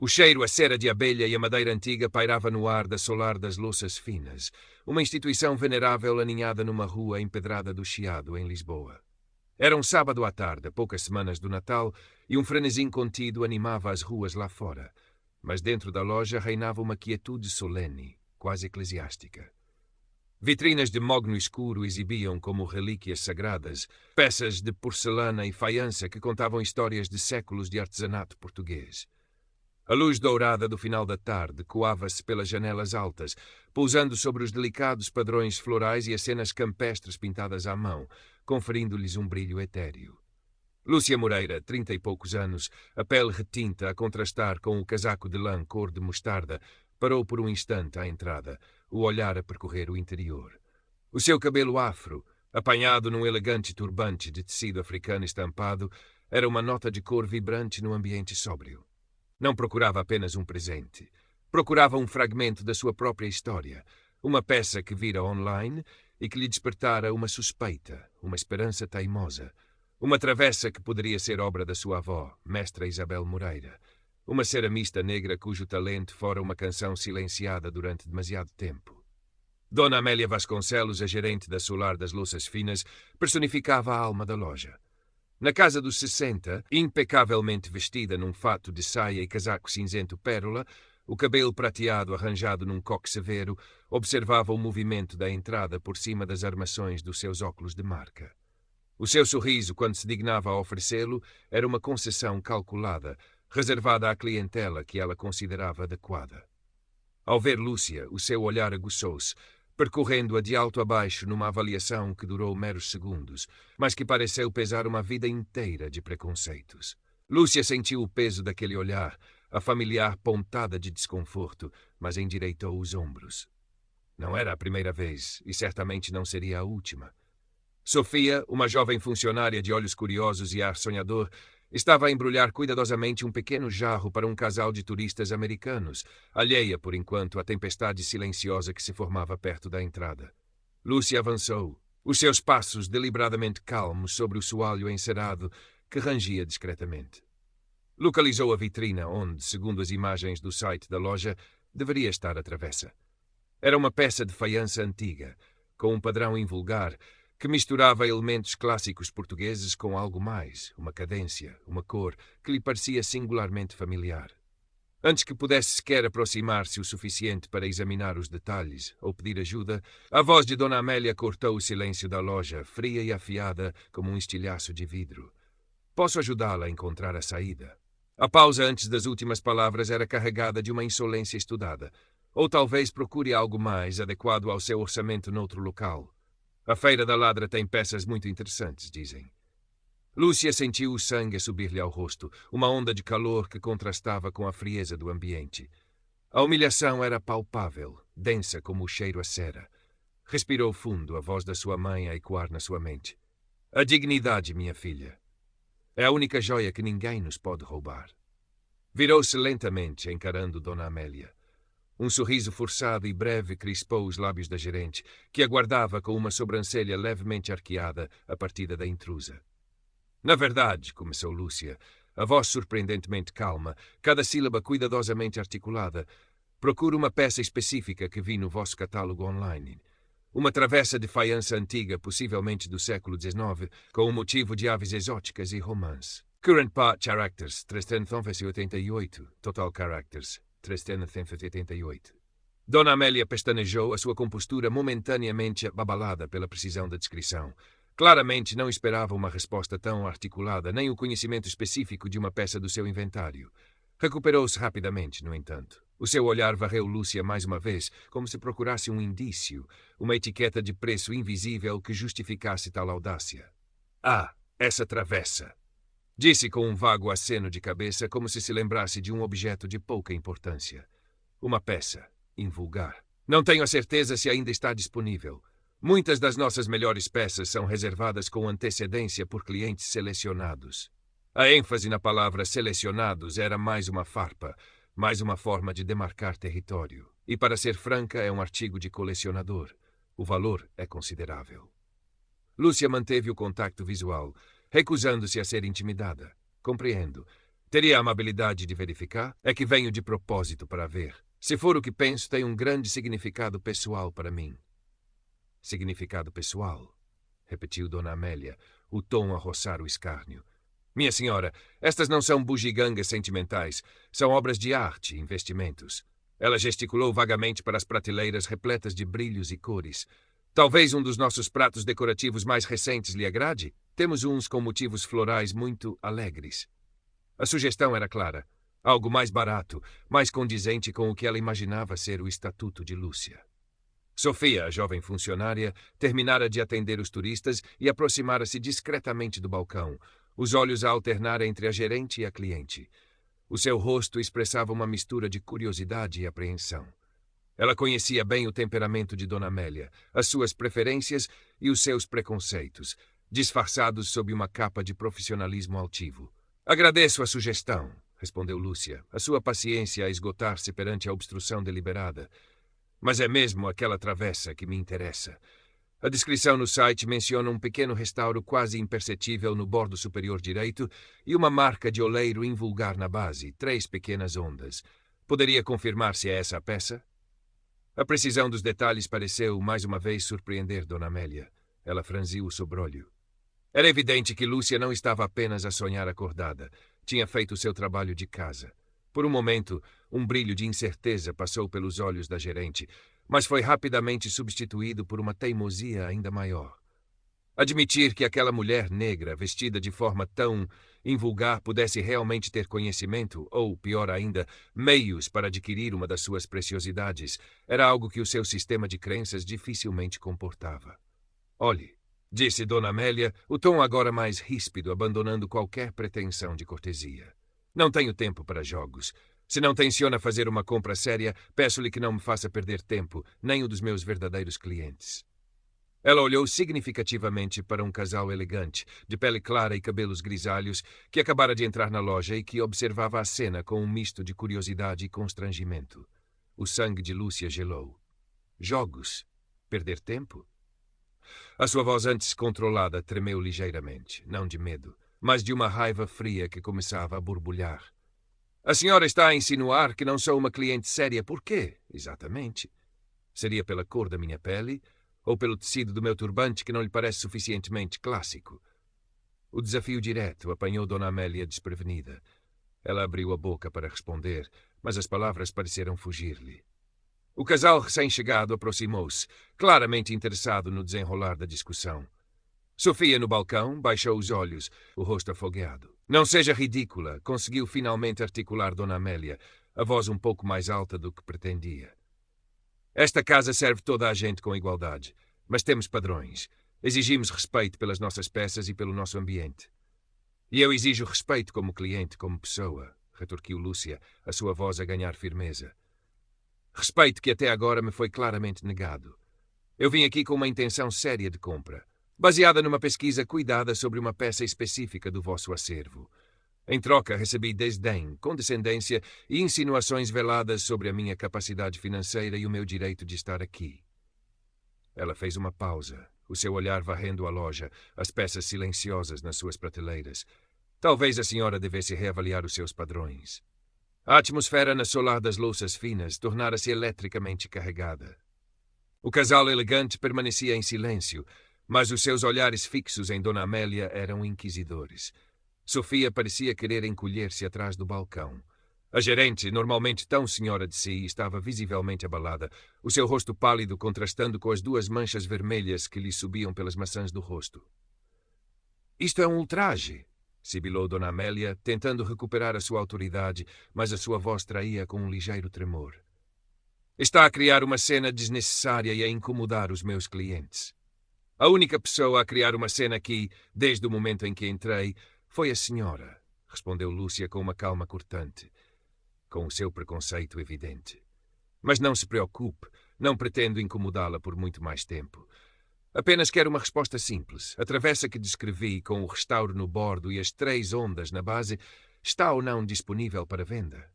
O cheiro a cera de abelha e a madeira antiga pairava no ar da Solar das Louças Finas, uma instituição venerável aninhada numa rua empedrada do Chiado, em Lisboa. Era um sábado à tarde, a poucas semanas do Natal, e um frenesim contido animava as ruas lá fora. Mas dentro da loja reinava uma quietude solene, quase eclesiástica. Vitrinas de mogno escuro exibiam como relíquias sagradas peças de porcelana e faiança que contavam histórias de séculos de artesanato português. A luz dourada do final da tarde coava-se pelas janelas altas, pousando sobre os delicados padrões florais e as cenas campestres pintadas à mão, conferindo-lhes um brilho etéreo. Lúcia Moreira, 30 e poucos anos, a pele retinta a contrastar com o casaco de lã cor de mostarda, parou por um instante à entrada, o olhar a percorrer o interior. O seu cabelo afro, apanhado num elegante turbante de tecido africano estampado, era uma nota de cor vibrante no ambiente sóbrio. Não procurava apenas um presente. Procurava um fragmento da sua própria história, uma peça que vira online e que lhe despertara uma suspeita, uma esperança teimosa, uma travessa que poderia ser obra da sua avó, mestra Isabel Moreira, uma ceramista negra cujo talento fora uma canção silenciada durante demasiado tempo. Dona Amélia Vasconcelos, a gerente da Solar das Louças Finas, personificava a alma da loja. Na casa dos 60, impecavelmente vestida num fato de saia e casaco cinzento pérola, o cabelo prateado arranjado num coque severo, observava o movimento da entrada por cima das armações dos seus óculos de marca. O seu sorriso, quando se dignava a oferecê-lo, era uma concessão calculada, reservada à clientela que ela considerava adequada. Ao ver Lúcia, o seu olhar aguçou-se, percorrendo-a de alto a baixo numa avaliação que durou meros segundos, mas que pareceu pesar uma vida inteira de preconceitos. Lúcia sentiu o peso daquele olhar, a familiar pontada de desconforto, mas endireitou os ombros. Não era a primeira vez, e certamente não seria a última. Sofia, uma jovem funcionária de olhos curiosos e ar sonhador, estava a embrulhar cuidadosamente um pequeno jarro para um casal de turistas americanos, alheia, por enquanto, à tempestade silenciosa que se formava perto da entrada. Lúcia avançou, os seus passos deliberadamente calmos sobre o soalho encerado que rangia discretamente. Localizou a vitrina onde, segundo as imagens do site da loja, deveria estar a travessa. Era uma peça de faiança antiga, com um padrão invulgar, que misturava elementos clássicos portugueses com algo mais, uma cadência, uma cor, que lhe parecia singularmente familiar. Antes que pudesse sequer aproximar-se o suficiente para examinar os detalhes ou pedir ajuda, a voz de Dona Amélia cortou o silêncio da loja, fria e afiada como um estilhaço de vidro. Posso ajudá-la a encontrar a saída? A pausa antes das últimas palavras era carregada de uma insolência estudada. Ou talvez procure algo mais adequado ao seu orçamento noutro local. A Feira da Ladra tem peças muito interessantes, dizem. Lúcia sentiu o sangue a subir-lhe ao rosto, uma onda de calor que contrastava com a frieza do ambiente. A humilhação era palpável, densa como o cheiro a cera. Respirou fundo, a voz da sua mãe a ecoar na sua mente. A dignidade, minha filha. É a única joia que ninguém nos pode roubar. Virou-se lentamente, encarando Dona Amélia. Um sorriso forçado e breve crispou os lábios da gerente, que aguardava com uma sobrancelha levemente arqueada a partida da intrusa. Na verdade, começou Lúcia, a voz surpreendentemente calma, cada sílaba cuidadosamente articulada, procuro uma peça específica que vi no vosso catálogo online. Uma travessa de faiança antiga, possivelmente do século XIX, com um motivo de aves exóticas e romance. Current Part Characters, 388. Total Characters, 388. Dona Amélia pestanejou, a sua compostura momentaneamente abalada pela precisão da descrição. Claramente não esperava uma resposta tão articulada, nem o conhecimento específico de uma peça do seu inventário. Recuperou-se rapidamente, no entanto. O seu olhar varreu Lúcia mais uma vez, como se procurasse um indício, uma etiqueta de preço invisível que justificasse tal audácia. Ah, essa travessa! Disse com um vago aceno de cabeça, como se lembrasse de um objeto de pouca importância. Uma peça, invulgar. Não tenho a certeza se ainda está disponível. Muitas das nossas melhores peças são reservadas com antecedência por clientes selecionados. A ênfase na palavra selecionados era mais uma farpa, mais uma forma de demarcar território. E, para ser franca, é um artigo de colecionador. O valor é considerável. Lúcia manteve o contacto visual, recusando-se a ser intimidada. Compreendo. Teria a amabilidade de verificar? É que venho de propósito para ver. Se for o que penso, tem um grande significado pessoal para mim. Significado pessoal? Repetiu Dona Amélia, o tom a roçar o escárnio. Minha senhora, estas não são bugigangas sentimentais. São obras de arte e investimentos. Ela gesticulou vagamente para as prateleiras repletas de brilhos e cores. Talvez um dos nossos pratos decorativos mais recentes lhe agrade? Temos uns com motivos florais muito alegres. A sugestão era clara. Algo mais barato, mais condizente com o que ela imaginava ser o estatuto de Lúcia. Sofia, a jovem funcionária, terminara de atender os turistas e aproximara-se discretamente do balcão, os olhos a alternar entre a gerente e a cliente. O seu rosto expressava uma mistura de curiosidade e apreensão. Ela conhecia bem o temperamento de Dona Amélia, as suas preferências e os seus preconceitos, disfarçados sob uma capa de profissionalismo altivo. Agradeço a sugestão, respondeu Lúcia, a sua paciência a esgotar-se perante a obstrução deliberada. Mas é mesmo aquela travessa que me interessa. A descrição no site menciona um pequeno restauro quase imperceptível no bordo superior direito e uma marca de oleiro invulgar na base, 3 pequenas ondas. Poderia confirmar se é essa a peça? A precisão dos detalhes pareceu, mais uma vez, surpreender Dona Amélia. Ela franziu o sobrolho. Era evidente que Lúcia não estava apenas a sonhar acordada. Tinha feito o seu trabalho de casa. Por um momento, um brilho de incerteza passou pelos olhos da gerente, mas foi rapidamente substituído por uma teimosia ainda maior. Admitir que aquela mulher negra, vestida de forma tão invulgar, pudesse realmente ter conhecimento, ou, pior ainda, meios para adquirir uma das suas preciosidades, era algo que o seu sistema de crenças dificilmente comportava. Olhe, disse Dona Amélia, o tom agora mais ríspido, abandonando qualquer pretensão de cortesia. Não tenho tempo para jogos. Se não tenciona fazer uma compra séria, peço-lhe que não me faça perder tempo, nem o dos meus verdadeiros clientes. Ela olhou significativamente para um casal elegante, de pele clara e cabelos grisalhos, que acabara de entrar na loja e que observava a cena com um misto de curiosidade e constrangimento. O sangue de Lúcia gelou. Jogos? Perder tempo? A sua voz antes controlada tremeu ligeiramente, não de medo, mas de uma raiva fria que começava a borbulhar. A senhora está a insinuar que não sou uma cliente séria. Por quê? Exatamente. Seria pela cor da minha pele ou pelo tecido do meu turbante que não lhe parece suficientemente clássico? O desafio direto apanhou Dona Amélia desprevenida. Ela abriu a boca para responder, mas as palavras pareceram fugir-lhe. O casal recém-chegado aproximou-se, claramente interessado no desenrolar da discussão. Sofia, no balcão, baixou os olhos, o rosto afogueado. Não seja ridícula, conseguiu finalmente articular Dona Amélia, a voz um pouco mais alta do que pretendia. Esta casa serve toda a gente com igualdade, mas temos padrões. Exigimos respeito pelas nossas peças e pelo nosso ambiente. E eu exijo respeito como cliente, como pessoa, retorquiu Lúcia, a sua voz a ganhar firmeza. Respeito que até agora me foi claramente negado. Eu vim aqui com uma intenção séria de compra, baseada numa pesquisa cuidada sobre uma peça específica do vosso acervo. Em troca, recebi desdém, condescendência e insinuações veladas sobre a minha capacidade financeira e o meu direito de estar aqui. Ela fez uma pausa, o seu olhar varrendo a loja, as peças silenciosas nas suas prateleiras. Talvez a senhora devesse reavaliar os seus padrões. A atmosfera na solar das louças finas tornara-se eletricamente carregada. O casal elegante permanecia em silêncio, mas os seus olhares fixos em Dona Amélia eram inquisidores. Sofia parecia querer encolher-se atrás do balcão. A gerente, normalmente tão senhora de si, estava visivelmente abalada, o seu rosto pálido contrastando com as 2 manchas vermelhas que lhe subiam pelas maçãs do rosto. Isto é um ultraje, sibilou Dona Amélia, tentando recuperar a sua autoridade, mas a sua voz traía com um ligeiro tremor. Está a criar uma cena desnecessária e a incomodar os meus clientes. A única pessoa a criar uma cena aqui, desde o momento em que entrei, foi a senhora, respondeu Lúcia com uma calma cortante, com o seu preconceito evidente. Mas não se preocupe, não pretendo incomodá-la por muito mais tempo. Apenas quero uma resposta simples. A travessa que descrevi, com o restauro no bordo e as 3 ondas na base, está ou não disponível para venda?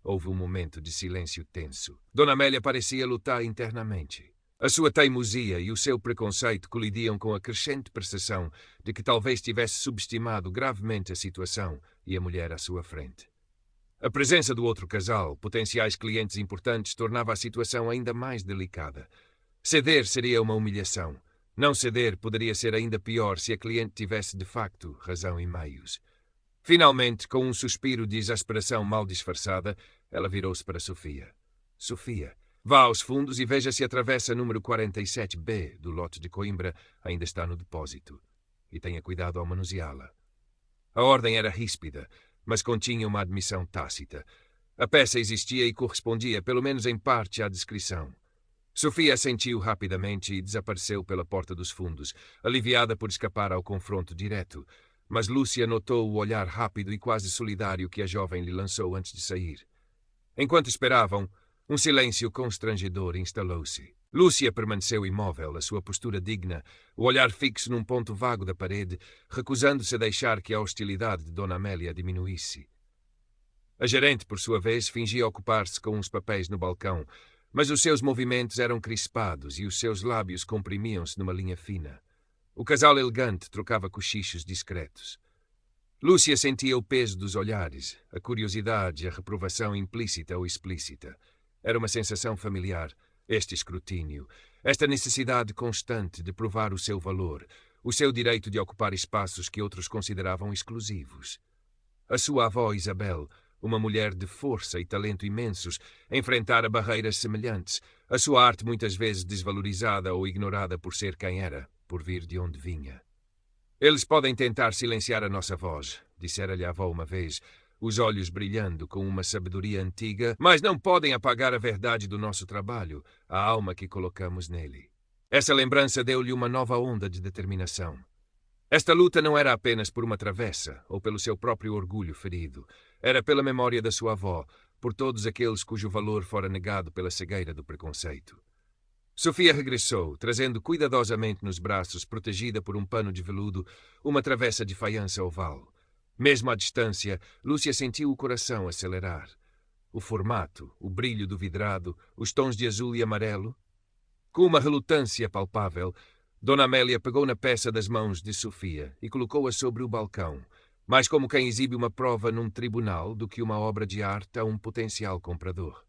Houve um momento de silêncio tenso. Dona Amélia parecia lutar internamente. A sua teimosia e o seu preconceito colidiam com a crescente percepção de que talvez tivesse subestimado gravemente a situação e a mulher à sua frente. A presença do outro casal, potenciais clientes importantes, tornava a situação ainda mais delicada. Ceder seria uma humilhação. Não ceder poderia ser ainda pior se a cliente tivesse de facto razão e meios. Finalmente, com um suspiro de exasperação mal disfarçada, ela virou-se para Sofia. Sofia, vá aos fundos e veja se a travessa número 47B do lote de Coimbra ainda está no depósito. E tenha cuidado ao manuseá-la. A ordem era ríspida, mas continha uma admissão tácita. A peça existia e correspondia, pelo menos em parte, à descrição. Sofia assentiu rapidamente e desapareceu pela porta dos fundos, aliviada por escapar ao confronto direto. Mas Lúcia notou o olhar rápido e quase solidário que a jovem lhe lançou antes de sair. Enquanto esperavam, um silêncio constrangedor instalou-se. Lúcia permaneceu imóvel, a sua postura digna, o olhar fixo num ponto vago da parede, recusando-se a deixar que a hostilidade de Dona Amélia diminuísse. A gerente, por sua vez, fingia ocupar-se com uns papéis no balcão, mas os seus movimentos eram crispados e os seus lábios comprimiam-se numa linha fina. O casal elegante trocava cochichos discretos. Lúcia sentia o peso dos olhares, a curiosidade, a reprovação implícita ou explícita. Era uma sensação familiar, este escrutínio, esta necessidade constante de provar o seu valor, o seu direito de ocupar espaços que outros consideravam exclusivos. A sua avó Isabel, uma mulher de força e talento imensos, enfrentara barreiras semelhantes, a sua arte muitas vezes desvalorizada ou ignorada por ser quem era, por vir de onde vinha. Eles podem tentar silenciar a nossa voz, dissera-lhe a avó uma vez, os olhos brilhando com uma sabedoria antiga, mas não podem apagar a verdade do nosso trabalho, a alma que colocamos nele. Essa lembrança deu-lhe uma nova onda de determinação. Esta luta não era apenas por uma travessa ou pelo seu próprio orgulho ferido. Era pela memória da sua avó, por todos aqueles cujo valor fora negado pela cegueira do preconceito. Sofia regressou, trazendo cuidadosamente nos braços, protegida por um pano de veludo, uma travessa de faiança oval. Mesmo à distância, Lúcia sentiu o coração acelerar. O formato, o brilho do vidrado, os tons de azul e amarelo. Com uma relutância palpável, Dona Amélia pegou na peça das mãos de Sofia e colocou-a sobre o balcão, mais como quem exibe uma prova num tribunal do que uma obra de arte a um potencial comprador.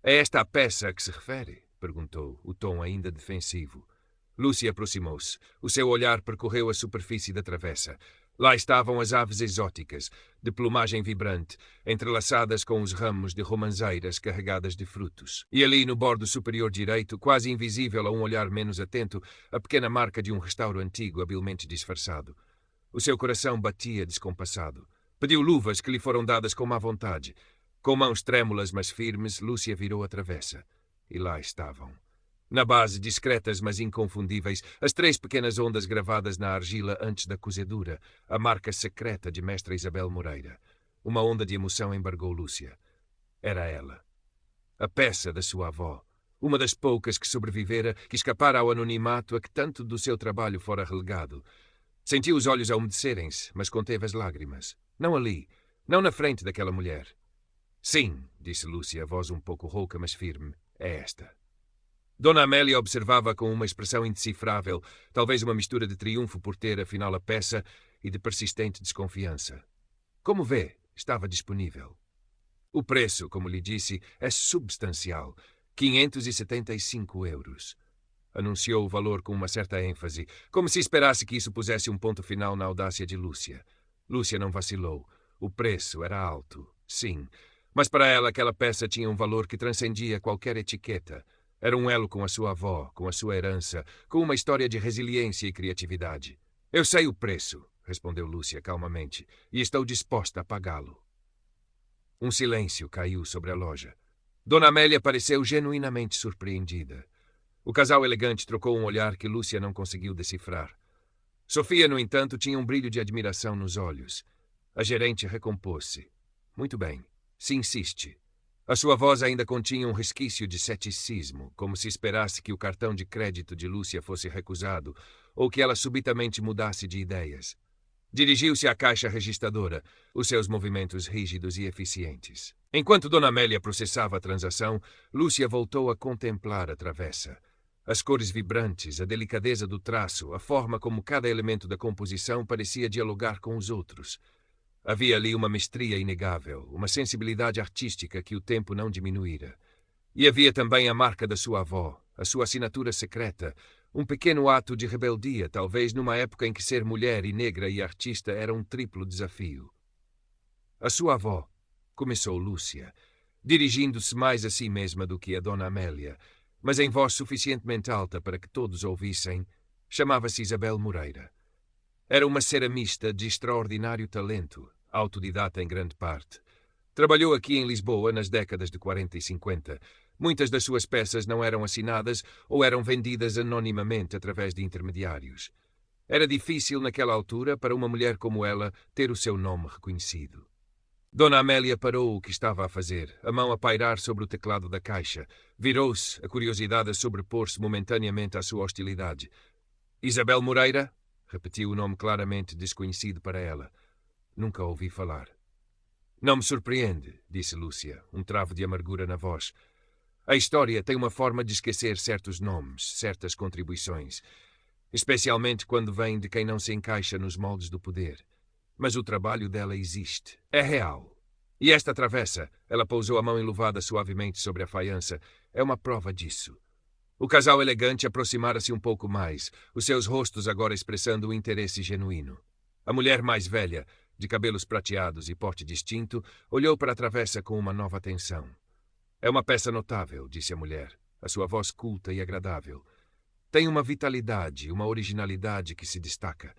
É esta a peça a que se refere? Perguntou, o tom ainda defensivo. Lúcia aproximou-se. O seu olhar percorreu a superfície da travessa. Lá estavam as aves exóticas, de plumagem vibrante, entrelaçadas com os ramos de romanzeiras carregadas de frutos. E ali, no bordo superior direito, quase invisível a um olhar menos atento, a pequena marca de um restauro antigo habilmente disfarçado. O seu coração batia descompassado. Pediu luvas que lhe foram dadas com má vontade. Com mãos trêmulas mas firmes, Lúcia virou a travessa. E lá estavam. Na base, discretas mas inconfundíveis, as 3 pequenas ondas gravadas na argila antes da cozedura, a marca secreta de Mestra Isabel Moreira. Uma onda de emoção embargou Lúcia. Era ela. A peça da sua avó. Uma das poucas que sobrevivera, que escapara ao anonimato a que tanto do seu trabalho fora relegado. Sentiu os olhos a umedecerem-se, mas conteve as lágrimas. Não ali. Não na frente daquela mulher. Sim, disse Lúcia, a voz um pouco rouca, mas firme. É esta. Dona Amélia observava com uma expressão indecifrável, talvez uma mistura de triunfo por ter, afinal, a peça e de persistente desconfiança. Como vê, estava disponível. O preço, como lhe disse, é substancial. 575 euros. Anunciou o valor com uma certa ênfase, como se esperasse que isso pusesse um ponto final na audácia de Lúcia. Lúcia não vacilou. O preço era alto, sim, mas para ela aquela peça tinha um valor que transcendia qualquer etiqueta. Era um elo com a sua avó, com a sua herança, com uma história de resiliência e criatividade. Eu sei o preço, respondeu Lúcia calmamente, e estou disposta a pagá-lo. Um silêncio caiu sobre a loja. Dona Amélia pareceu genuinamente surpreendida. O casal elegante trocou um olhar que Lúcia não conseguiu decifrar. Sofia, no entanto, tinha um brilho de admiração nos olhos. A gerente recompôs-se. Muito bem, se insiste. A sua voz ainda continha um resquício de ceticismo, como se esperasse que o cartão de crédito de Lúcia fosse recusado ou que ela subitamente mudasse de ideias. Dirigiu-se à caixa registradora, os seus movimentos rígidos e eficientes. Enquanto Dona Amélia processava a transação, Lúcia voltou a contemplar a travessa. As cores vibrantes, a delicadeza do traço, a forma como cada elemento da composição parecia dialogar com os outros. Havia ali uma mestria inegável, uma sensibilidade artística que o tempo não diminuíra. E havia também a marca da sua avó, a sua assinatura secreta, um pequeno ato de rebeldia, talvez numa época em que ser mulher e negra e artista era um triplo desafio. A sua avó, começou Lúcia, dirigindo-se mais a si mesma do que a Dona Amélia, mas em voz suficientemente alta para que todos ouvissem, chamava-se Isabel Moreira. Era uma ceramista de extraordinário talento, autodidata em grande parte. Trabalhou aqui em Lisboa nas décadas de 40 e 50. Muitas das suas peças não eram assinadas ou eram vendidas anonimamente através de intermediários. Era difícil naquela altura para uma mulher como ela ter o seu nome reconhecido. Dona Amélia parou o que estava a fazer, a mão a pairar sobre o teclado da caixa. Virou-se, a curiosidade a sobrepor-se momentaneamente à sua hostilidade. Isabel Moreira? Repetiu o nome claramente desconhecido para ela. Nunca ouvi falar. Não me surpreende, disse Lúcia, um travo de amargura na voz. A história tem uma forma de esquecer certos nomes, certas contribuições, especialmente quando vem de quem não se encaixa nos moldes do poder. Mas o trabalho dela existe. É real. E esta travessa, ela pousou a mão enluvada suavemente sobre a faiança, é uma prova disso. O casal elegante aproximara-se um pouco mais, os seus rostos agora expressando um interesse genuíno. A mulher mais velha, de cabelos prateados e porte distinto, olhou para a travessa com uma nova atenção. É uma peça notável, disse a mulher, a sua voz culta e agradável. Tem uma vitalidade, uma originalidade que se destaca.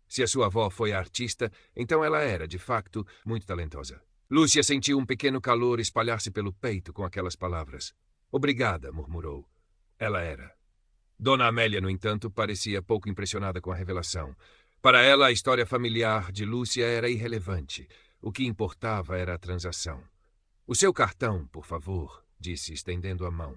Se a sua avó foi a artista, então ela era, de facto, muito talentosa. Lúcia sentiu um pequeno calor espalhar-se pelo peito com aquelas palavras. Obrigada, murmurou. Ela era. Dona Amélia, no entanto, parecia pouco impressionada com a revelação. Para ela, a história familiar de Lúcia era irrelevante. O que importava era a transação. O seu cartão, por favor, disse, estendendo a mão.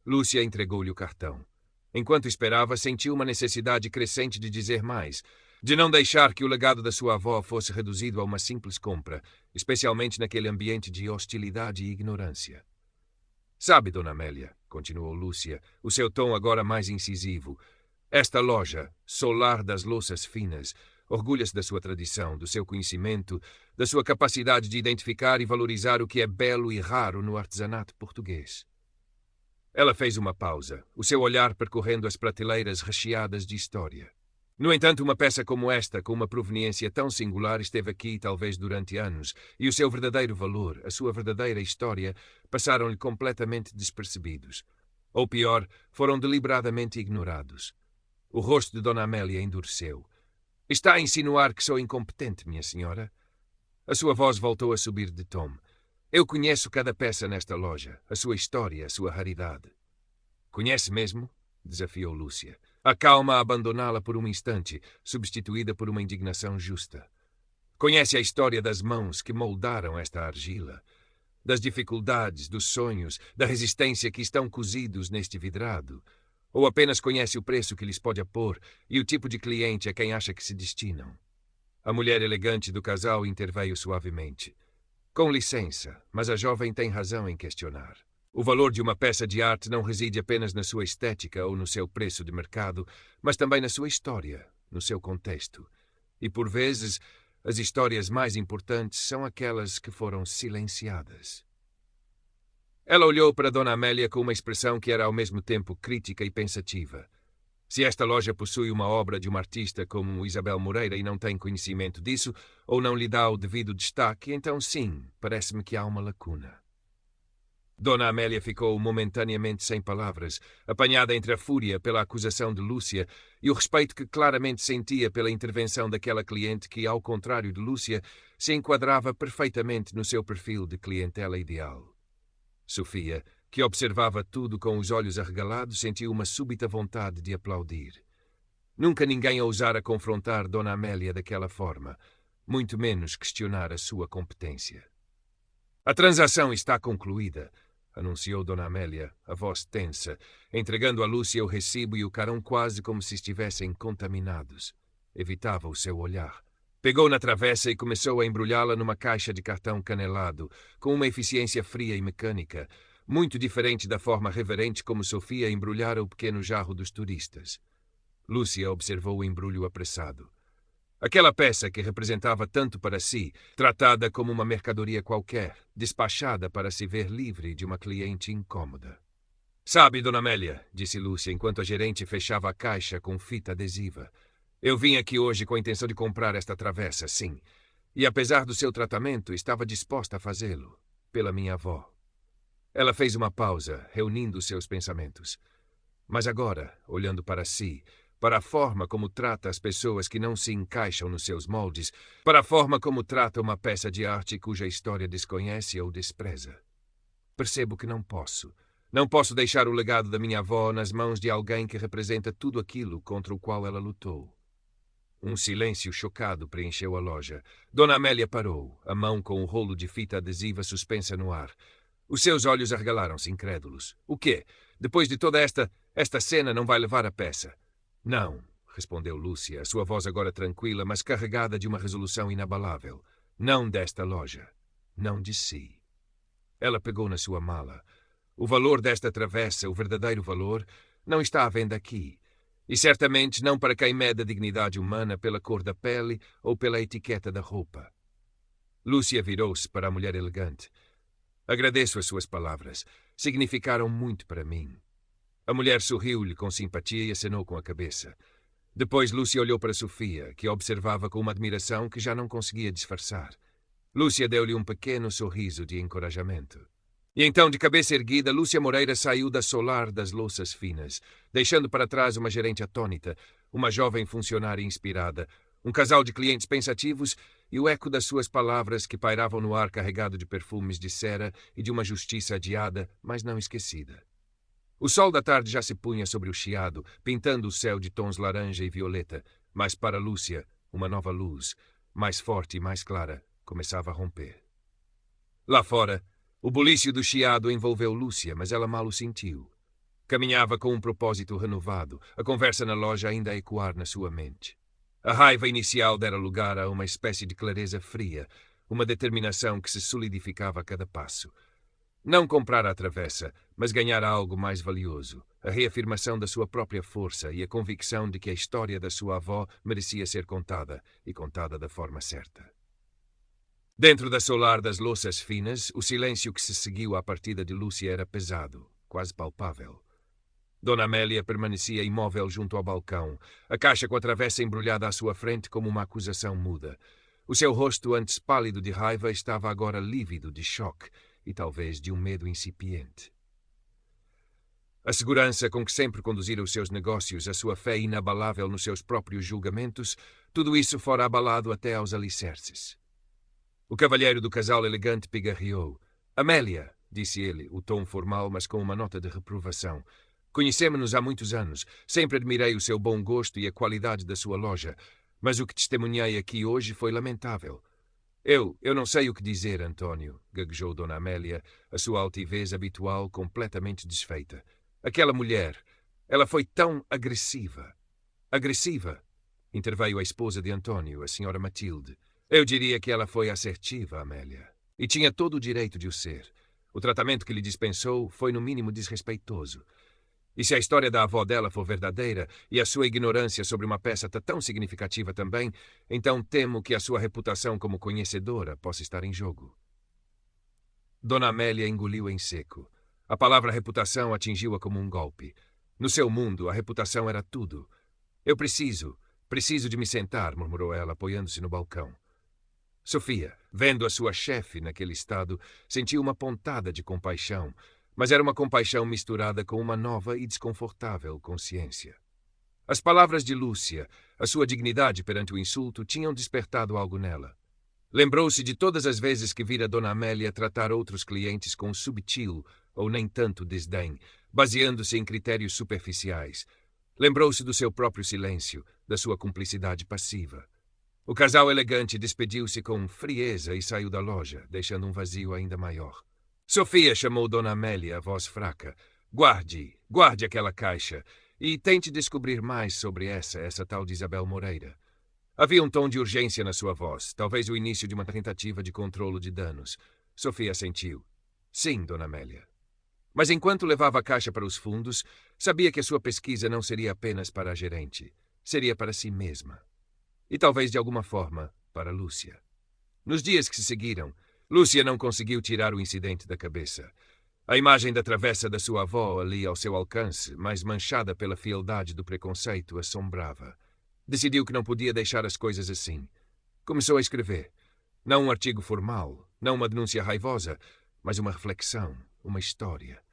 Lúcia entregou-lhe o cartão. Enquanto esperava, sentiu uma necessidade crescente de dizer mais, de não deixar que o legado da sua avó fosse reduzido a uma simples compra, especialmente naquele ambiente de hostilidade e ignorância. Sabe, Dona Amélia, continuou Lúcia, o seu tom agora mais incisivo, esta loja, Solar das Louças Finas, orgulha-se da sua tradição, do seu conhecimento, da sua capacidade de identificar e valorizar o que é belo e raro no artesanato português. Ela fez uma pausa, o seu olhar percorrendo as prateleiras recheadas de história. No entanto, uma peça como esta, com uma proveniência tão singular, esteve aqui talvez durante anos, e o seu verdadeiro valor, a sua verdadeira história, passaram-lhe completamente despercebidos. Ou pior, foram deliberadamente ignorados. O rosto de Dona Amélia endureceu. Está a insinuar que sou incompetente, minha senhora? A sua voz voltou a subir de tom. Eu conheço cada peça nesta loja, a sua história, a sua raridade. Conhece mesmo? Desafiou Lúcia. A calma a abandoná-la por um instante, substituída por uma indignação justa. Conhece a história das mãos que moldaram esta argila, das dificuldades, dos sonhos, da resistência que estão cozidos neste vidrado? Ou apenas conhece o preço que lhes pode apor e o tipo de cliente a quem acha que se destinam? A mulher elegante do casal interveio suavemente. Com licença, mas a jovem tem razão em questionar. O valor de uma peça de arte não reside apenas na sua estética ou no seu preço de mercado, mas também na sua história, no seu contexto. E, por vezes, as histórias mais importantes são aquelas que foram silenciadas. Ela olhou para Dona Amélia com uma expressão que era ao mesmo tempo crítica e pensativa. Se esta loja possui uma obra de uma artista como Isabel Moreira e não tem conhecimento disso, ou não lhe dá o devido destaque, então sim, parece-me que há uma lacuna. Dona Amélia ficou momentaneamente sem palavras, apanhada entre a fúria pela acusação de Lúcia e o respeito que claramente sentia pela intervenção daquela cliente que, ao contrário de Lúcia, se enquadrava perfeitamente no seu perfil de clientela ideal. Sofia, que observava tudo com os olhos arregalados, sentiu uma súbita vontade de aplaudir. Nunca ninguém ousara confrontar Dona Amélia daquela forma, muito menos questionar a sua competência. A transação está concluída, anunciou Dona Amélia, a voz tensa, entregando a Lúcia o recibo e o carão quase como se estivessem contaminados. Evitava o seu olhar. Pegou na travessa e começou a embrulhá-la numa caixa de cartão canelado, com uma eficiência fria e mecânica, muito diferente da forma reverente como Sofia embrulhara o pequeno jarro dos turistas. Lúcia observou o embrulho apressado. Aquela peça que representava tanto para si, tratada como uma mercadoria qualquer, despachada para se ver livre de uma cliente incômoda. Sabe, Dona Amélia, disse Lúcia enquanto a gerente fechava a caixa com fita adesiva. Eu vim aqui hoje com a intenção de comprar esta travessa, sim. E apesar do seu tratamento, estava disposta a fazê-lo. Pela minha avó. Ela fez uma pausa, reunindo seus pensamentos. Mas agora, olhando para si, para a forma como trata as pessoas que não se encaixam nos seus moldes, para a forma como trata uma peça de arte cuja história desconhece ou despreza. Percebo que não posso. Não posso deixar o legado da minha avó nas mãos de alguém que representa tudo aquilo contra o qual ela lutou. Um silêncio chocado preencheu a loja. Dona Amélia parou, a mão com o rolo de fita adesiva suspensa no ar. Os seus olhos arregalaram-se incrédulos. O quê? Depois de toda esta cena não vai levar a peça? Não, respondeu Lúcia, a sua voz agora tranquila, mas carregada de uma resolução inabalável. Não desta loja. Não de si. Ela pegou na sua mala. O valor desta travessa, o verdadeiro valor, não está à venda aqui. E certamente não para quem mede a dignidade humana pela cor da pele ou pela etiqueta da roupa. Lúcia virou-se para a mulher elegante. Agradeço as suas palavras. Significaram muito para mim. A mulher sorriu-lhe com simpatia e acenou com a cabeça. Depois Lúcia olhou para Sofia, que a observava com uma admiração que já não conseguia disfarçar. Lúcia deu-lhe um pequeno sorriso de encorajamento. E então, de cabeça erguida, Lúcia Moreira saiu da Solar das Louças Finas, deixando para trás uma gerente atônita, uma jovem funcionária inspirada, um casal de clientes pensativos e o eco das suas palavras que pairavam no ar carregado de perfumes de cera e de uma justiça adiada, mas não esquecida. O sol da tarde já se punha sobre o chiado, pintando o céu de tons laranja e violeta, mas para Lúcia, uma nova luz, mais forte e mais clara, começava a romper. Lá fora, o bulício do chiado envolveu Lúcia, mas ela mal o sentiu. Caminhava com um propósito renovado, a conversa na loja ainda a ecoar na sua mente. A raiva inicial dera lugar a uma espécie de clareza fria, uma determinação que se solidificava a cada passo. Não comprar a travessa, mas ganhar algo mais valioso, a reafirmação da sua própria força e a convicção de que a história da sua avó merecia ser contada, e contada da forma certa. Dentro da Solar das Louças Finas, o silêncio que se seguiu à partida de Lúcia era pesado, quase palpável. Dona Amélia permanecia imóvel junto ao balcão, a caixa com a travessa embrulhada à sua frente como uma acusação muda. O seu rosto, antes pálido de raiva, estava agora lívido de choque e talvez de um medo incipiente. A segurança com que sempre conduzira os seus negócios, a sua fé inabalável nos seus próprios julgamentos, tudo isso fora abalado até aos alicerces. O cavalheiro do casal elegante pigarreou. Amélia, disse ele, o tom formal, mas com uma nota de reprovação. Conhecemo-nos há muitos anos. Sempre admirei o seu bom gosto e a qualidade da sua loja. Mas o que testemunhei aqui hoje foi lamentável. Eu não sei o que dizer, Antônio, gaguejou Dona Amélia, a sua altivez habitual completamente desfeita. Aquela mulher, ela foi tão agressiva. Agressiva, interveio a esposa de Antônio, a senhora Matilde. Eu diria que ela foi assertiva, Amélia. E tinha todo o direito de o ser. O tratamento que lhe dispensou foi no mínimo desrespeitoso. E se a história da avó dela for verdadeira, e a sua ignorância sobre uma peça tão significativa também, então temo que a sua reputação como conhecedora possa estar em jogo. Dona Amélia engoliu em seco. A palavra reputação atingiu-a como um golpe. No seu mundo, a reputação era tudo. Eu preciso de me sentar, murmurou ela, apoiando-se no balcão. Sofia, vendo a sua chefe naquele estado, sentiu uma pontada de compaixão, mas era uma compaixão misturada com uma nova e desconfortável consciência. As palavras de Lúcia, a sua dignidade perante o insulto, tinham despertado algo nela. Lembrou-se de todas as vezes que vira Dona Amélia tratar outros clientes com subtil ou nem tanto desdém, baseando-se em critérios superficiais. Lembrou-se do seu próprio silêncio, da sua cumplicidade passiva. O casal elegante despediu-se com frieza e saiu da loja, deixando um vazio ainda maior. Sofia, chamou Dona Amélia, a voz fraca. Guarde aquela caixa e tente descobrir mais sobre essa tal de Isabel Moreira. Havia um tom de urgência na sua voz, talvez o início de uma tentativa de controlo de danos. Sofia assentiu. Sim, Dona Amélia. Mas enquanto levava a caixa para os fundos, sabia que a sua pesquisa não seria apenas para a gerente. Seria para si mesma. E talvez, de alguma forma, para Lúcia. Nos dias que se seguiram, Lúcia não conseguiu tirar o incidente da cabeça. A imagem da travessa da sua avó ali ao seu alcance, mais manchada pela fealdade do preconceito, assombrava. Decidiu que não podia deixar as coisas assim. Começou a escrever. Não um artigo formal, não uma denúncia raivosa, mas uma reflexão, uma história.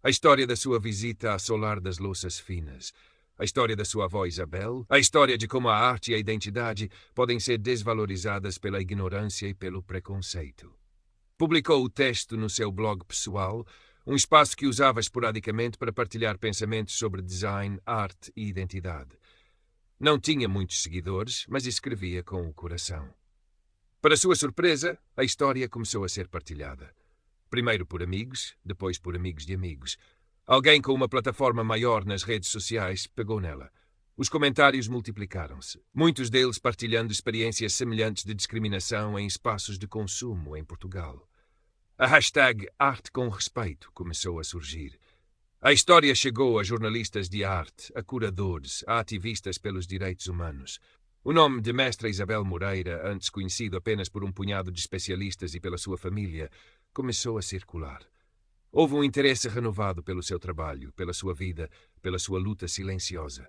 A história da sua visita à Solar das Louças Finas. A história da sua avó Isabel. A história de como a arte e a identidade podem ser desvalorizadas pela ignorância e pelo preconceito. Publicou o texto no seu blog pessoal, um espaço que usava esporadicamente para partilhar pensamentos sobre design, arte e identidade. Não tinha muitos seguidores, mas escrevia com o coração. Para sua surpresa, a história começou a ser partilhada. Primeiro por amigos, depois por amigos de amigos. Alguém com uma plataforma maior nas redes sociais pegou nela. Os comentários multiplicaram-se, muitos deles partilhando experiências semelhantes de discriminação em espaços de consumo em Portugal. A hashtag Arte com Respeito começou a surgir. A história chegou a jornalistas de arte, a curadores, a ativistas pelos direitos humanos. O nome de Mestra Isabel Moreira, antes conhecido apenas por um punhado de especialistas e pela sua família, começou a circular. Houve um interesse renovado pelo seu trabalho, pela sua vida, pela sua luta silenciosa.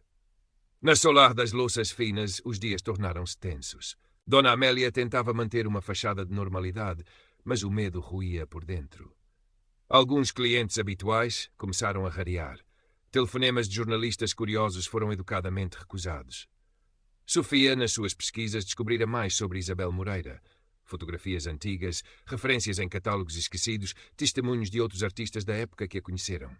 Na Solar das Louças Finas, os dias tornaram-se tensos. Dona Amélia tentava manter uma fachada de normalidade, mas o medo roía por dentro. Alguns clientes habituais começaram a rarear. Telefonemas de jornalistas curiosos foram educadamente recusados. Sofia, nas suas pesquisas, descobrira mais sobre Isabel Moreira. Fotografias antigas, referências em catálogos esquecidos, testemunhos de outros artistas da época que a conheceram.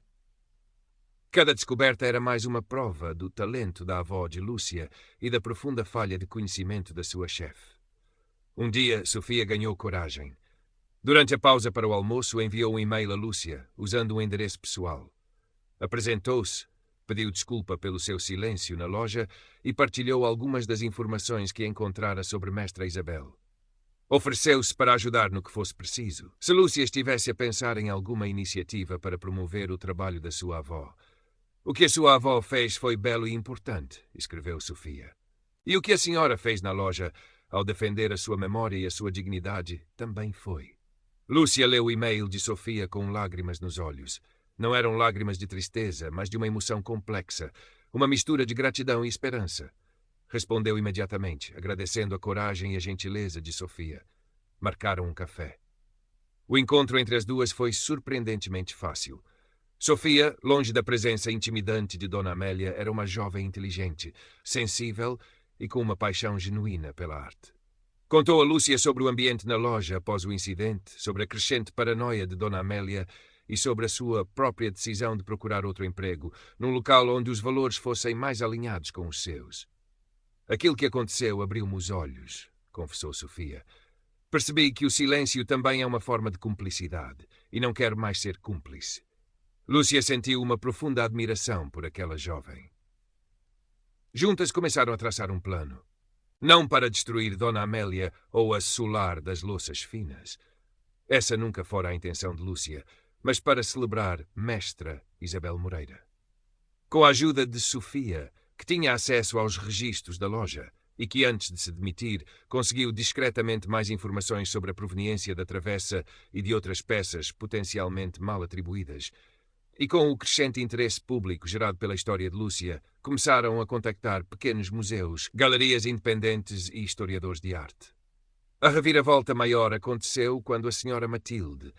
Cada descoberta era mais uma prova do talento da avó de Lúcia e da profunda falha de conhecimento da sua chefe. Um dia, Sofia ganhou coragem. Durante a pausa para o almoço, enviou um e-mail a Lúcia, usando um endereço pessoal. Apresentou-se, pediu desculpa pelo seu silêncio na loja e partilhou algumas das informações que encontrara sobre Mestra Isabel. Ofereceu-se para ajudar no que fosse preciso, se Lúcia estivesse a pensar em alguma iniciativa para promover o trabalho da sua avó. O que a sua avó fez foi belo e importante, escreveu Sofia. E o que a senhora fez na loja, ao defender a sua memória e a sua dignidade, também foi. Lúcia leu o e-mail de Sofia com lágrimas nos olhos. Não eram lágrimas de tristeza, mas de uma emoção complexa, uma mistura de gratidão e esperança. Respondeu imediatamente, agradecendo a coragem e a gentileza de Sofia. Marcaram um café. O encontro entre as duas foi surpreendentemente fácil. Sofia, longe da presença intimidante de Dona Amélia, era uma jovem inteligente, sensível e com uma paixão genuína pela arte. Contou a Lúcia sobre o ambiente na loja após o incidente, sobre a crescente paranoia de Dona Amélia e sobre a sua própria decisão de procurar outro emprego, num local onde os valores fossem mais alinhados com os seus. Aquilo que aconteceu abriu-me os olhos, confessou Sofia. Percebi que o silêncio também é uma forma de cumplicidade, e não quero mais ser cúmplice. Lúcia sentiu uma profunda admiração por aquela jovem. Juntas começaram a traçar um plano. Não para destruir Dona Amélia ou a Solar das Louças Finas. Essa nunca fora a intenção de Lúcia, mas para celebrar Mestra Isabel Moreira. Com a ajuda de Sofia, que tinha acesso aos registros da loja e que, antes de se demitir, conseguiu discretamente mais informações sobre a proveniência da travessa e de outras peças potencialmente mal atribuídas, e com o crescente interesse público gerado pela história de Lúcia, começaram a contactar pequenos museus, galerias independentes e historiadores de arte. A reviravolta maior aconteceu quando a senhora Matilde,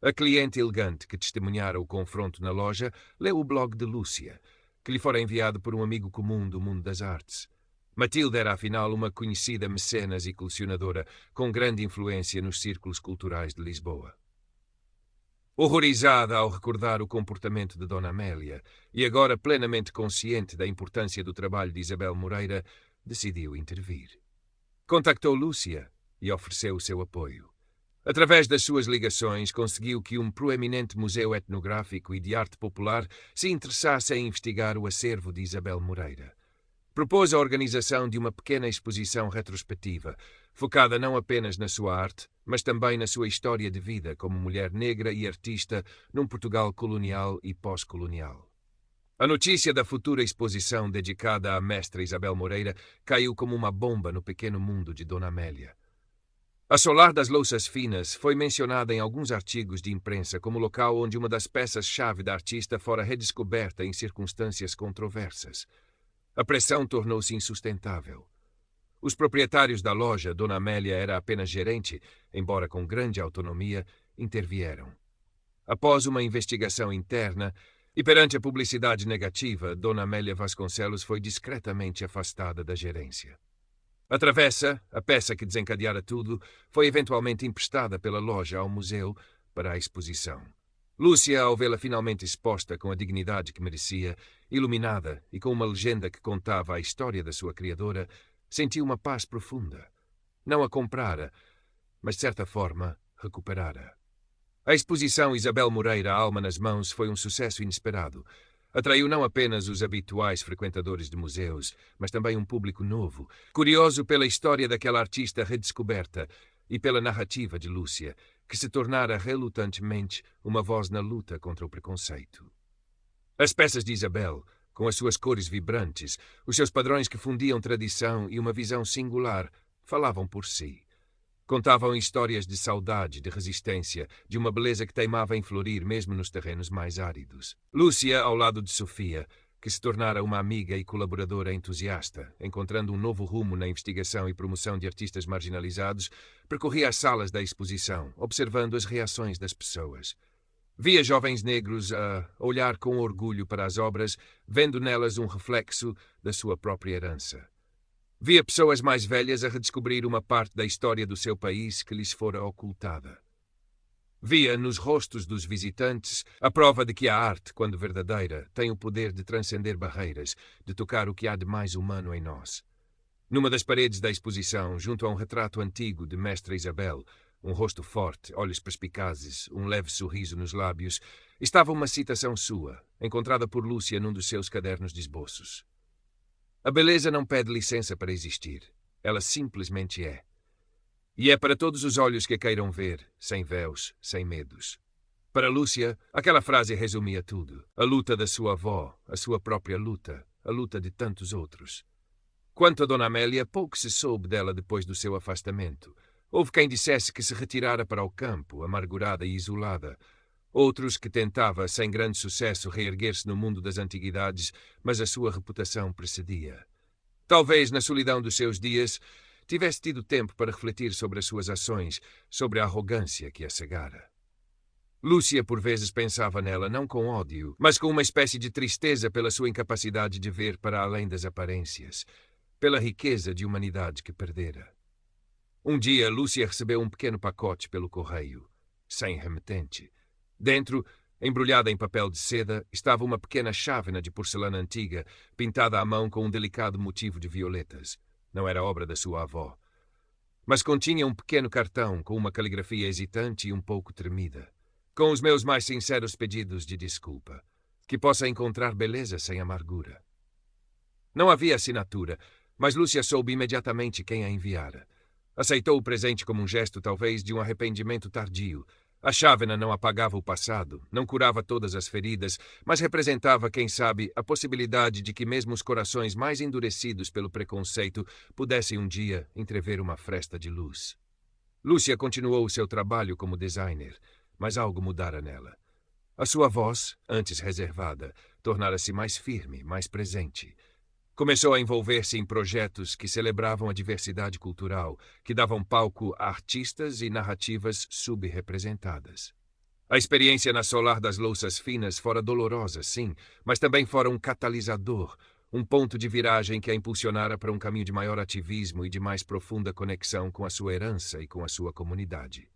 a cliente elegante que testemunhara o confronto na loja, leu o blog de Lúcia, que lhe fora enviado por um amigo comum do mundo das artes. Matilde era, afinal, uma conhecida mecenas e colecionadora, com grande influência nos círculos culturais de Lisboa. Horrorizada ao recordar o comportamento de Dona Amélia, e agora plenamente consciente da importância do trabalho de Isabel Moreira, decidiu intervir. Contactou Lúcia e ofereceu o seu apoio. Através das suas ligações, conseguiu que um proeminente museu etnográfico e de arte popular se interessasse em investigar o acervo de Isabel Moreira. Propôs a organização de uma pequena exposição retrospectiva, focada não apenas na sua arte, mas também na sua história de vida como mulher negra e artista num Portugal colonial e pós-colonial. A notícia da futura exposição dedicada à mestra Isabel Moreira caiu como uma bomba no pequeno mundo de Dona Amélia. A Solar das Louças Finas foi mencionada em alguns artigos de imprensa como local onde uma das peças-chave da artista fora redescoberta em circunstâncias controversas. A pressão tornou-se insustentável. Os proprietários da loja, Dona Amélia era apenas gerente, embora com grande autonomia, intervieram. Após uma investigação interna e perante a publicidade negativa, Dona Amélia Vasconcelos foi discretamente afastada da gerência. A travessa, a peça que desencadeara tudo, foi eventualmente emprestada pela loja ao museu para a exposição. Lúcia, ao vê-la finalmente exposta com a dignidade que merecia, iluminada e com uma legenda que contava a história da sua criadora, sentiu uma paz profunda. Não a comprara, mas de certa forma recuperara. A exposição Isabel Moreira, Alma nas Mãos, foi um sucesso inesperado. Atraiu não apenas os habituais frequentadores de museus, mas também um público novo, curioso pela história daquela artista redescoberta e pela narrativa de Lúcia, que se tornara relutantemente uma voz na luta contra o preconceito. As peças de Isabel, com as suas cores vibrantes, os seus padrões que fundiam tradição e uma visão singular, falavam por si. Contavam histórias de saudade, de resistência, de uma beleza que teimava em florir mesmo nos terrenos mais áridos. Lúcia, ao lado de Sofia, que se tornara uma amiga e colaboradora entusiasta, encontrando um novo rumo na investigação e promoção de artistas marginalizados, percorria as salas da exposição, observando as reações das pessoas. Via jovens negros a olhar com orgulho para as obras, vendo nelas um reflexo da sua própria herança. Via pessoas mais velhas a redescobrir uma parte da história do seu país que lhes fora ocultada. Via nos rostos dos visitantes a prova de que a arte, quando verdadeira, tem o poder de transcender barreiras, de tocar o que há de mais humano em nós. Numa das paredes da exposição, junto a um retrato antigo de Mestra Isabel, um rosto forte, olhos perspicazes, um leve sorriso nos lábios, estava uma citação sua, encontrada por Lúcia num dos seus cadernos de esboços. A beleza não pede licença para existir. Ela simplesmente é. E é para todos os olhos que queiram ver, sem véus, sem medos. Para Lúcia, aquela frase resumia tudo. A luta da sua avó, a sua própria luta, a luta de tantos outros. Quanto a Dona Amélia, pouco se soube dela depois do seu afastamento. Houve quem dissesse que se retirara para o campo, amargurada e isolada. Outros que tentava, sem grande sucesso, reerguer-se no mundo das antiguidades, mas a sua reputação precedia. Talvez, na solidão dos seus dias, tivesse tido tempo para refletir sobre as suas ações, sobre a arrogância que a cegara. Lúcia, por vezes, pensava nela não com ódio, mas com uma espécie de tristeza pela sua incapacidade de ver para além das aparências, pela riqueza de humanidade que perdera. Um dia, Lúcia recebeu um pequeno pacote pelo correio, sem remetente. Dentro, embrulhada em papel de seda, estava uma pequena chávena de porcelana antiga, pintada à mão com um delicado motivo de violetas. Não era obra da sua avó. Mas continha um pequeno cartão com uma caligrafia hesitante e um pouco tremida. Com os meus mais sinceros pedidos de desculpa. Que possa encontrar beleza sem amargura. Não havia assinatura, mas Lúcia soube imediatamente quem a enviara. Aceitou o presente como um gesto, talvez, de um arrependimento tardio. A chávena não apagava o passado, não curava todas as feridas, mas representava, quem sabe, a possibilidade de que mesmo os corações mais endurecidos pelo preconceito pudessem um dia entrever uma fresta de luz. Lúcia continuou o seu trabalho como designer, mas algo mudara nela. A sua voz, antes reservada, tornara-se mais firme, mais presente. Começou a envolver-se em projetos que celebravam a diversidade cultural, que davam palco a artistas e narrativas subrepresentadas. A experiência na Solar das Louças Finas fora dolorosa, sim, mas também fora um catalisador, um ponto de viragem que a impulsionara para um caminho de maior ativismo e de mais profunda conexão com a sua herança e com a sua comunidade.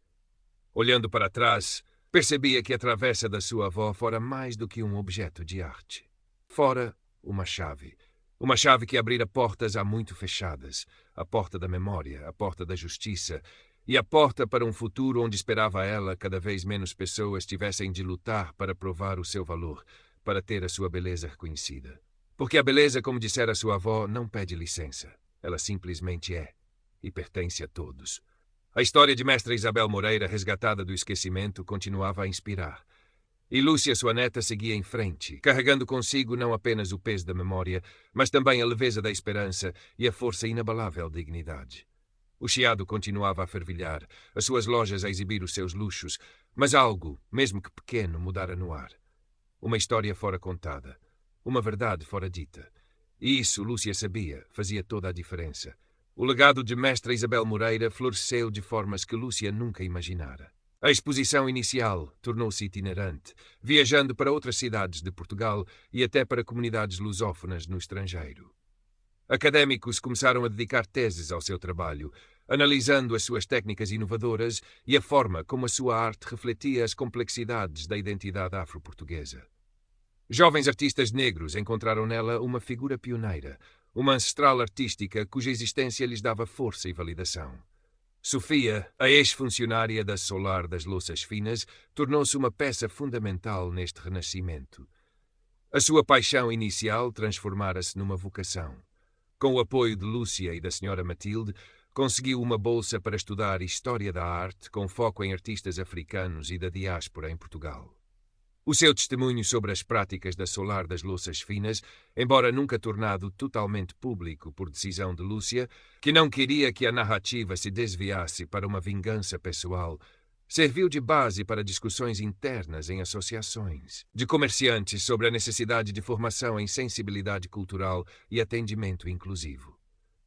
Olhando para trás, percebia que a travessa da sua avó fora mais do que um objeto de arte. Fora uma chave. Uma chave que abrira portas há muito fechadas, a porta da memória, a porta da justiça, e a porta para um futuro onde esperava ela cada vez menos pessoas tivessem de lutar para provar o seu valor, para ter a sua beleza reconhecida. Porque a beleza, como dissera sua avó, não pede licença. Ela simplesmente é. e pertence a todos. A história de Mestra Isabel Moreira, resgatada do esquecimento, continuava a inspirar. E Lúcia, sua neta, seguia em frente, carregando consigo não apenas o peso da memória, mas também a leveza da esperança e a força inabalável da dignidade. O Chiado continuava a fervilhar, as suas lojas a exibir os seus luxos, mas algo, mesmo que pequeno, mudara no ar. Uma história fora contada, uma verdade fora dita. E isso, Lúcia sabia, fazia toda a diferença. O legado de Mestra Isabel Moreira floresceu de formas que Lúcia nunca imaginara. A exposição inicial tornou-se itinerante, viajando para outras cidades de Portugal e até para comunidades lusófonas no estrangeiro. Académicos começaram a dedicar teses ao seu trabalho, analisando as suas técnicas inovadoras e a forma como a sua arte refletia as complexidades da identidade afro-portuguesa. Jovens artistas negros encontraram nela uma figura pioneira, uma ancestral artística cuja existência lhes dava força e validação. Sofia, a ex-funcionária da Solar das Louças Finas, tornou-se uma peça fundamental neste renascimento. A sua paixão inicial transformara-se numa vocação. Com o apoio de Lúcia e da Sra. Matilde, conseguiu uma bolsa para estudar História da Arte, com foco em artistas africanos e da diáspora em Portugal. O seu testemunho sobre as práticas da Solar das Louças Finas, embora nunca tornado totalmente público por decisão de Lúcia, que não queria que a narrativa se desviasse para uma vingança pessoal, serviu de base para discussões internas em associações, de comerciantes sobre a necessidade de formação em sensibilidade cultural e atendimento inclusivo.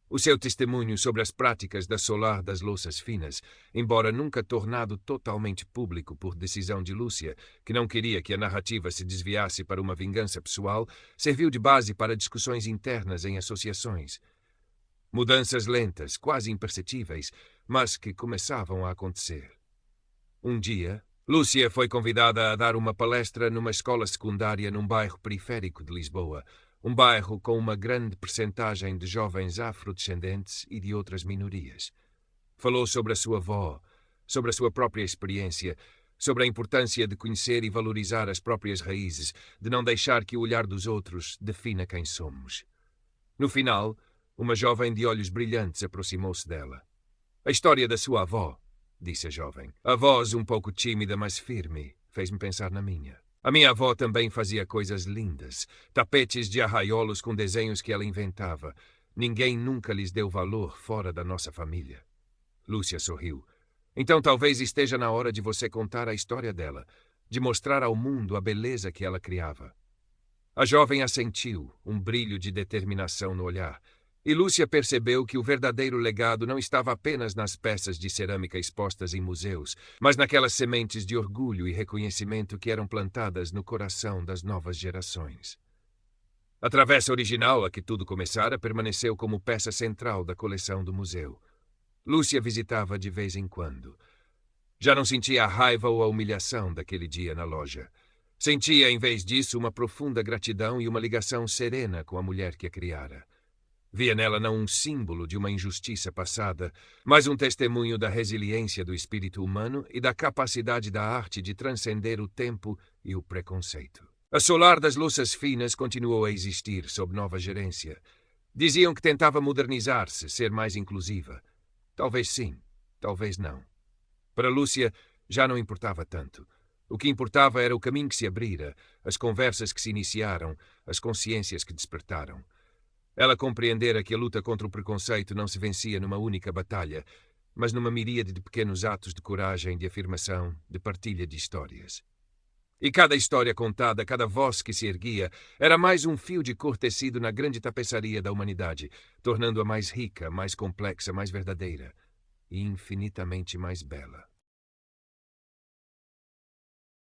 O seu testemunho sobre as práticas da Solar das Louças Finas, embora nunca tornado totalmente público por decisão de Lúcia, que não queria que a narrativa se desviasse para uma vingança pessoal, serviu de base para discussões internas em associações. Mudanças lentas, quase imperceptíveis, mas que começavam a acontecer. Um dia, Lúcia foi convidada a dar uma palestra numa escola secundária num bairro periférico de Lisboa, um bairro com uma grande percentagem de jovens afrodescendentes e de outras minorias. Falou sobre a sua avó, sobre a sua própria experiência, sobre a importância de conhecer e valorizar as próprias raízes, de não deixar que o olhar dos outros defina quem somos. No final, uma jovem de olhos brilhantes aproximou-se dela. A história da sua avó, disse a jovem. A voz um pouco tímida, mas firme, fez-me pensar na minha. A minha avó também fazia coisas lindas, tapetes de arraiolos com desenhos que ela inventava. Ninguém nunca lhes deu valor fora da nossa família. Lúcia sorriu. Então talvez esteja na hora de você contar a história dela, de mostrar ao mundo a beleza que ela criava. A jovem assentiu, um brilho de determinação no olhar. E Lúcia percebeu que o verdadeiro legado não estava apenas nas peças de cerâmica expostas em museus, mas naquelas sementes de orgulho e reconhecimento que eram plantadas no coração das novas gerações. A travessa original a que tudo começara permaneceu como peça central da coleção do museu. Lúcia visitava de vez em quando. Já não sentia a raiva ou a humilhação daquele dia na loja. Sentia, em vez disso, uma profunda gratidão e uma ligação serena com a mulher que a criara. Via nela não um símbolo de uma injustiça passada, mas um testemunho da resiliência do espírito humano e da capacidade da arte de transcender o tempo e o preconceito. A Solar das Louças Finas continuou a existir sob nova gerência. Diziam que tentava modernizar-se, ser mais inclusiva. Talvez sim, talvez não. Para Lúcia, já não importava tanto. O que importava era o caminho que se abrira, as conversas que se iniciaram, as consciências que despertaram. Ela compreendera que a luta contra o preconceito não se vencia numa única batalha, mas numa miríade de pequenos atos de coragem, de afirmação, de partilha de histórias. E cada história contada, cada voz que se erguia, era mais um fio de cor tecido na grande tapeçaria da humanidade, tornando-a mais rica, mais complexa, mais verdadeira e infinitamente mais bela.